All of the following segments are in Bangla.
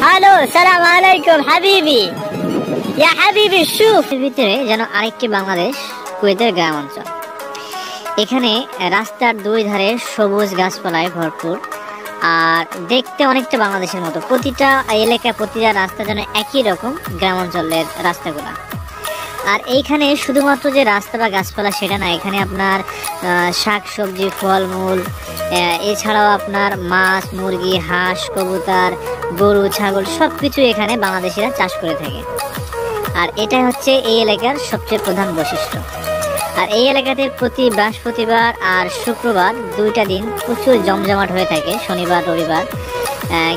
হ্যালো, সালাম আলাইকুম হাবিবি। ইয়া হাবিবি শুফ। ভিতরে যেন আরেকটি বাংলাদেশ, কুয়েতের গ্রাম অঞ্চল। এখানে রাস্তার দুই ধারে সবুজ গাছপালায় ভরপুর, আর দেখতে অনেকটা বাংলাদেশের মতো। প্রতিটা এলাকা, প্রতিটা রাস্তা যেন একই রকম গ্রাম অঞ্চলের রাস্তাগুলা। আর এইখানে শুধুমাত্র যে রাস্তা বা গাছপালা সেটা না, এখানে আপনার শাক সবজি, ফলমূল, এছাড়াও আপনার মাছ, মুরগি, হাঁস, কবুতর, গরু, ছাগল সবকিছু এখানে বাংলাদেশিরা চাষ করে থাকে। আর এটাই হচ্ছে এই এলাকার সবচেয়ে প্রধান বৈশিষ্ট্য। আর এই এলাকাতে প্রতি বৃহস্পতিবার আর শুক্রবার দুইটা দিন প্রচুর জমজমাট হয়ে থাকে, শনিবার রবিবার।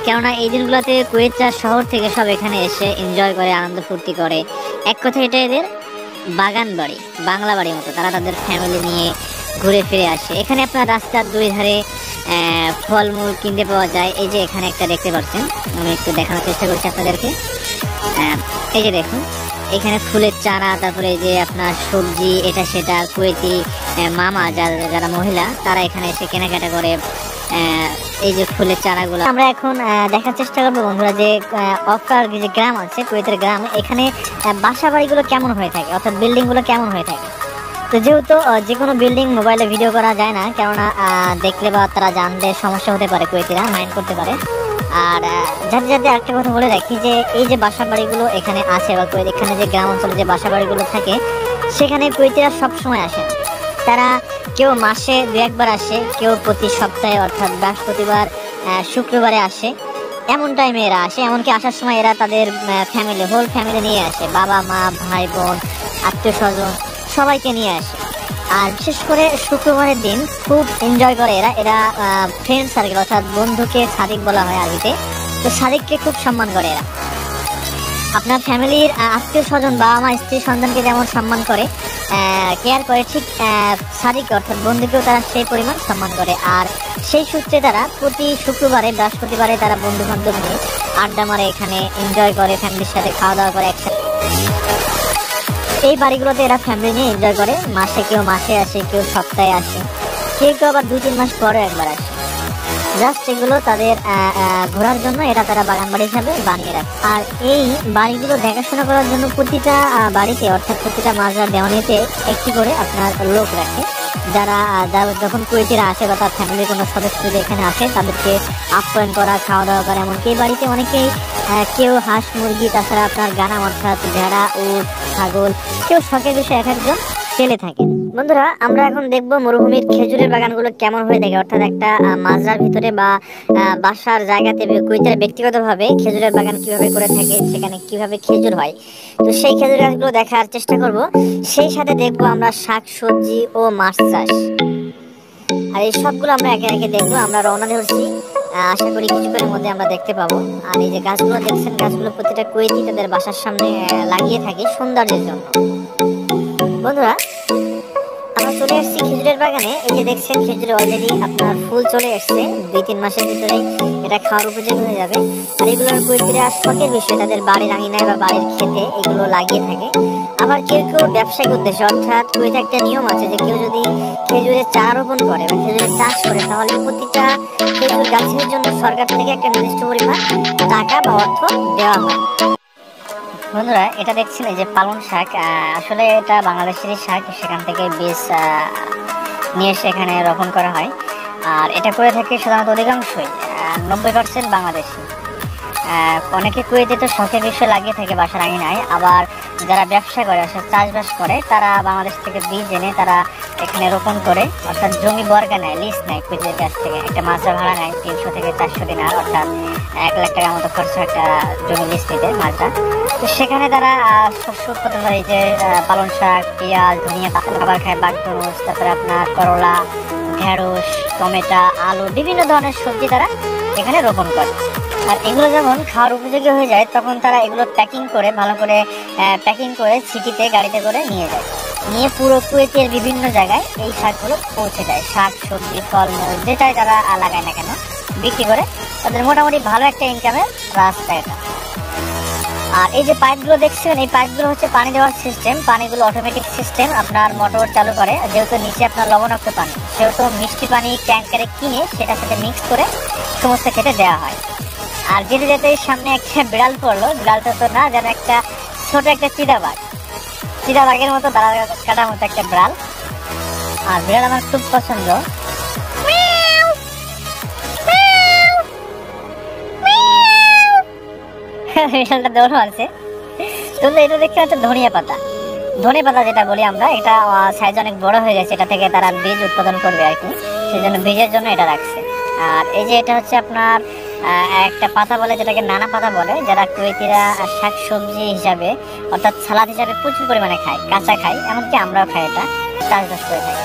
কেননা এই দিনগুলোতে কুয়েত শহর থেকে সব এখানে এসে এনজয় করে, আনন্দ ফুর্তি করে। এক কথায় এটা এদের বাগান বাড়ি, বাংলা বাড়ির মতো। তারা তাদের ফ্যামিলি নিয়ে ঘুরে ফিরে আসে। এখানে আপনার রাস্তার দুই ধারে ফলমূল কিনতে পাওয়া যায়। এই যে এখানে একটা দেখতে পাচ্ছেন, আমি একটু দেখানোর চেষ্টা করছি আপনাদেরকে। এই যে দেখুন, এখানে ফুলের চারা, তারপরে এই যে আপনার সবজি, এটা সেটা। কুয়েতি মামা যারা মহিলা, তারা এখানে এসে কেনাকাটা করে এই যে ফুলের চারাগুলো। আমরা এখন দেখার চেষ্টা করবো বন্ধুরা যে অফার যে গ্রাম আছে, কুয়েতের গ্রাম, এখানে বাসা বাড়িগুলো কেমন হয়ে থাকে, অর্থাৎ বিল্ডিং গুলো কেমন হয়ে থাকে। তো যেহেতু যে কোনো বিল্ডিং মোবাইলে ভিডিও করা যায় না, কেননা দেখলে বা তারা জানলে সমস্যা হতে পারে, কুয়েতিরা মাইন্ড করতে পারে। আর যাতে যাতে একটা কথা বলে রাখি যে এই যে বাসা বাড়িগুলো এখানে আছে, বা এখানে যে গ্রাম অঞ্চলে যে বাসা বাড়িগুলো থাকে, সেখানে কুয়েতিরা সবসময় আসে। তারা কেউ মাসে দু একবার আসে, কেউ প্রতি সপ্তাহে অর্থাৎ বৃহস্পতিবার শুক্রবারে আসে। এমন টাইমে এরা আসে, এমনকি আসার সময় এরা তাদের ফ্যামিলি, হোল ফ্যামিলি নিয়ে আসে, বাবা মা ভাই বোন আত্মীয় স্বজন সবাইকে নিয়ে আসে। আর বিশেষ করে শুক্রবারের দিন খুব এনজয় করে এরা ফ্রেন্ড সার্কেল, অর্থাৎ বন্ধুকে সাদিক বলা হয় আরবিতে। তো সাদিককে খুব সম্মান করে এরা। আপনার ফ্যামিলির আত্মীয় স্বজন, বাবা মা স্ত্রী সন্তানকে যেমন সম্মান করে, কেয়ার করে, ঠিক সাদিক অর্থাৎ বন্ধুকেও তারা সেই পরিমাণ সম্মান করে। আর সেই সূত্রে তারা প্রতি শুক্রবারে বৃহস্পতিবারে তারা বন্ধু বান্ধব নিয়ে আড্ডা মারে, এখানে এনজয় করে, ফ্যামিলির সাথে খাওয়া দাওয়া করে একসাথে। এই বাড়িগুলোতে এরা ফ্যামিলি নিয়ে এনজয় করে। কেউ মাসে আসে, কেউ সপ্তাহে আসে, কেউ আবার 2-3 মাস পরে একবার আসে। জাস্ট এগুলো তাদের ঘোরার জন্য তারা বাগান বাড়ি হিসাবে বানিয়ে রাখে। আর এই বাড়িগুলো দেখাশোনা করার জন্য প্রতিটা বাড়িতে, অর্থাৎ প্রতিটা মাজার দেওয়ানিতে একটি করে আপনার লোক রাখে, যারা যখন কুয়েতিরা আসে বা তার ফ্যামিলির কোনো সদস্য যদি এখানে আসে, তাদেরকে আপ্যায়ন করা, খাওয়া দাওয়া করা। এমনকি এই বাড়িতে অনেকেই কেউ হাঁস মুরগি, তাছাড়া আপনার গানা অর্থাৎ ভেড়া, উট, ছাগল, কেউ শখের বিষয়ে এক একজন ফেলে থাকে। বন্ধুরা, আমরা এখন দেখবো মরুভূমির খেজুরের বাগানগুলো কেমন হয়ে থাকে, অর্থাৎ একটা মাজরার ভিতরে বা বাসার জায়গাতে কুয়েতের ব্যক্তিগতভাবে খেজুরের বাগান কিভাবে করে থাকে, সেখানে কিভাবে খেজুর হয়। তো সেই খেজুর গাছগুলো দেখার চেষ্টা করব। সেই সাথে দেখবো আমরা শাক সবজি ও মাছ চাষ। আর এই সবগুলো আমরা একে একে দেখবো। আমরা রওনা ধরছি, আশা করি কিছুক্ষণের মধ্যে আমরা দেখতে পাবো। আর এই যে গাছগুলো দেখছেন, গাছগুলো প্রতিটা কুয়েতি তাদের বাসার সামনে লাগিয়ে থাকে সৌন্দর্যের জন্য। বন্ধুরা, আমরা চলে এসেছি খেজুরের বাগানে। এই যে দেখছেন, খেজুরে অলরেডি আপনার ফুল চলে এসছে। 2-3 মাসের ভিতরেই এটা খাওয়ার উপযোগী হয়ে যাবে। আর এগুলোর কুয়েতিরা শখের বিষয়, তাদের বাড়ির আঙিনায় বা বাড়ির ক্ষেতে এগুলো লাগিয়ে থাকে। আবার কেউ কেউ ব্যবসায়িক উদ্দেশ্যে, অর্থাৎ কুয়েতে একটা নিয়ম আছে যে কেউ যদি খেজুরের চারা রোপণ করে বা খেজুরের চাষ করে, তাহলে প্রতিটা খেজুর গাছের জন্য সরকার থেকে একটা নির্দিষ্ট পরিমাণ টাকা বা অর্থ দেওয়া হয়। বন্ধুরা, এটা দেখছেন এই যে পালং শাক, আসলে এটা বাংলাদেশেরই শাক। সেখান থেকে বীজ নিয়ে এসে এখানে রোপণ করা হয়। আর এটা করে থাকে সাধারণত অধিকাংশই 90% বাংলাদেশি। অনেকে কুয়েতে তো শখের বিষয় লাগিয়ে থাকে বাসার আঙিনায়। আবার যারা ব্যবসা করে, অর্থাৎ চাষবাস করে, তারা বাংলাদেশ থেকে বীজ এনে তারা এখানে রোপণ করে, অর্থাৎ জমি বর্গা নেয়, লিজ নেয় কুয়েতের কাছ থেকে। একটা মাজরা ভাড়া নেয় 300 থেকে 400 দিনার, অর্থাৎ 1 লাখ টাকার মতো খরচ একটা জমি লিজ নিতে মাজরা। তো সেখানে তারা শস্য উৎপাদন করে, যে পালং শাক, পেঁয়াজ, ধনিয়া পাতা, খাবার খায় বাগদরুস, তারপরে আপনার করলা, ঢেঁড়স, টমেটো, আলু, বিভিন্ন ধরনের সবজি তারা এখানে রোপণ করে। আর এগুলো যখন খাওয়ার উপযোগী হয়ে যায়, তখন তারা এগুলো প্যাকিং করে, ভালো করে প্যাকিং করে সিটিতে গাড়িতে করে নিয়ে যায়। নিয়ে পুরো কুয়েতের বিভিন্ন জায়গায় এই শাকগুলো পৌঁছে দেয়। শাক সবজি ফলমূল যেটাই তারা লাগায় না কেন বিক্রি করে তাদের মোটামুটি ভালো একটা ইনকামের রাস্তা এটা। আর এই যে পাইপগুলো দেখছেন, এই পাইপগুলো হচ্ছে পানি দেওয়ার সিস্টেম। পানিগুলো অটোমেটিক সিস্টেম, আপনার মোটর চালু করে। যেহেতু নিচে আপনার লবণাক্ত পানি, সেহেতু মিষ্টি পানি ট্যাঙ্কারে কিনে সেটার সাথে মিক্স করে সমস্ত খেতে দেওয়া হয়। আর যেতে যেতে সামনে একটা বিড়াল পড়লো, বিড়ালটা তো না যেন একটা ছোট একটা চিতাবাঘের মতো দাঁড়া কাটার মতো একটা বিড়াল। আর বিড়াল আমার খুব পছন্দ। বিড়ালটা দৌড় মারছে। তো এটা দেখতে হচ্ছে ধনিয়া পাতা যেটা বলি আমরা, এটা সাইজ অনেক বড় হয়ে গেছে, এটা থেকে তারা বীজ উৎপাদন করবে আর কি, সেই জন্য বীজের জন্য এটা রাখছে। আর এই যে এটা হচ্ছে আপনার একটা পাতা বলে, যেটাকে নানা পাতা বলে, যারা কুয়েতিরা শাক সবজি হিসাবে অর্থাৎ সালাদ হিসাবে প্রচুর পরিমাণে খায়, কাঁচা খায়, এমনকি আমরাও খাই, এটা চাষবাস করে থাকি।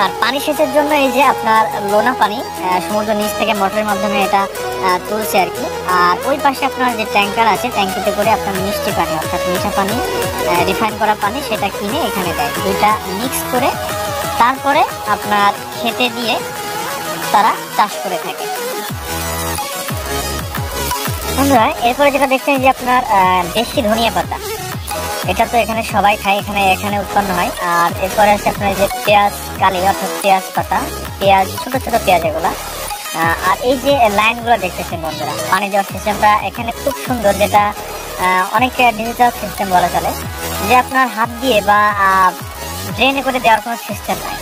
আর পানি সেচের জন্য এই যে আপনার লোনা পানি সমুদ্র নিচ থেকে মোটরের মাধ্যমে এটা তুলছে আর কি। আর ওই পাশে আপনার যে ট্যাঙ্কার আছে, ট্যাঙ্কিতে করে আপনার মিষ্টি পানি অর্থাৎ মিঠা পানি, রিফাইন করা পানি, সেটা কিনে এখানে দেয়। দুইটা মিক্স করে তারপরে আপনার খেতে দিয়ে তারা চাষ করে থাকে। বন্ধুরা এরপরে যেটা দেখছেন যে আপনার দেশি ধনিয়া পাতা, এটা তো এখানে সবাই খায়, এখানে উৎপন্ন হয়। আর এরপরে আছে আপনার যে পেঁয়াজ কালি অর্থাৎ পেঁয়াজ পাতা, পেঁয়াজ ছোট ছোট পেঁয়াজ এগুলা। আর এই যে লাইনগুলো দেখতেছেন বন্ধুরা, পানি দেওয়ার সিস্টেমটা এখানে খুব সুন্দর, যেটা অনেক ডিজিটাল সিস্টেম বলা চলে, যে আপনার হাত দিয়ে বা ড্রেনে করে দেওয়ার কোনো সিস্টেম নাই।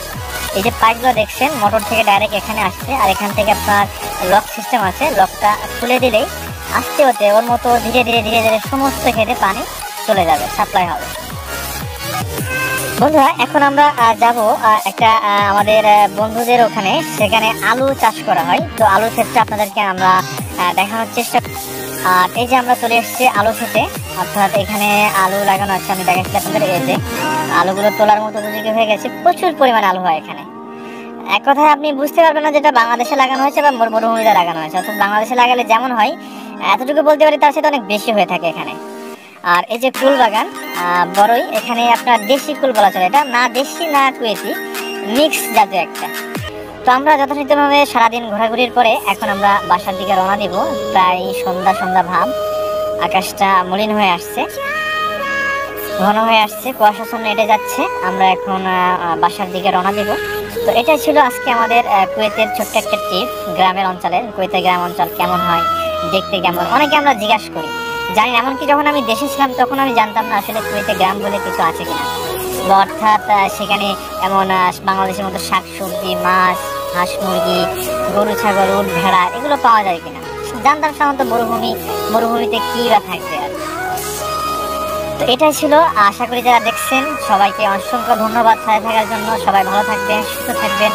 এই যে পাইপগুলো দেখছেন মোটর থেকে ডাইরেক্ট এখানে আসছে, আর এখান থেকে আপনার লক সিস্টেম আছে, লকটা খুলে দিলেই আস্তে হতে ওর মতো ধীরে ধীরে ধীরে ধীরে সমস্ত খেতে পানি চলে যাবে, সাপ্লাই হবে। বন্ধুরা এখন আমরা যাব একটা আমাদের বন্ধুদের ওখানে, সেখানে আলু চাষ করা হয়। তো আলুর ক্ষেত্রে আপনাদেরকে আমরা দেখানোর চেষ্টা। আর এই যে আমরা চলে এসেছি আলু খেতে, অর্থাৎ এখানে আলু লাগানো আছে, আমি দেখাচ্ছি আপনাদের। এই যে আলুগুলো তোলার মতো উপযোগী হয়ে গেছে, প্রচুর পরিমাণে আলু হয় এখানে। এক কথায় আপনি বুঝতে পারবেন না যেটা বাংলাদেশে লাগানো হয়েছে বা মরুভূমিতে লাগানো হয়েছে, অর্থাৎ বাংলাদেশে লাগালে যেমন হয় এতটুকু বলতে পারি, তার সাথে অনেক বেশি হয়ে থাকে এখানে। আর এই যে কুল বাগান বড়ই, এখানে আপনার দেশি কুল বলা চলে, এটা না দেশি না কুয়েতি, মিক্স জাতীয় একটা। তো আমরা যথাযথভাবে সারাদিন ঘোরাঘুরির পরে এখন আমরা বাসার দিকে রওনা দিব। প্রায় সন্ধ্যা ভাব, আকাশটা মলিন হয়ে আসছে, ঘন হয়ে আসছে, কুয়াশাচ্ছন্ন এটে যাচ্ছে। আমরা এখন বাসার দিকে রওনা দিব। তো এটাই ছিল আজকে আমাদের কুয়েতের ছোট্ট একটা ট্রিপ, গ্রামের অঞ্চলের। কুয়েতের গ্রাম অঞ্চল কেমন হয়, দেখতে কেমন, অনেকে আমরা জিজ্ঞাসা করি, জানি না। এমনকি যখন আমি দেশে ছিলাম তখন আমি জানতাম না আসলে কুয়েতে গ্রাম বলে কিছু আছে কিনা, অর্থাৎ সেখানে এমন বাংলাদেশের মতো শাক সবজি, মাছ, হাঁস মুরগি, গরু ছাগল, উট ভেড়া এগুলো পাওয়া যায় কিনা জানতাম। সাধারণত মরুভূমিতে কি বা থাকবে আর। তো এটাই ছিল। আশা করি যারা দেখছেন সবাইকে অসংখ্য ধন্যবাদ সাথে থাকার জন্য। সবাই ভালো থাকবেন, সুস্থ থাকবেন।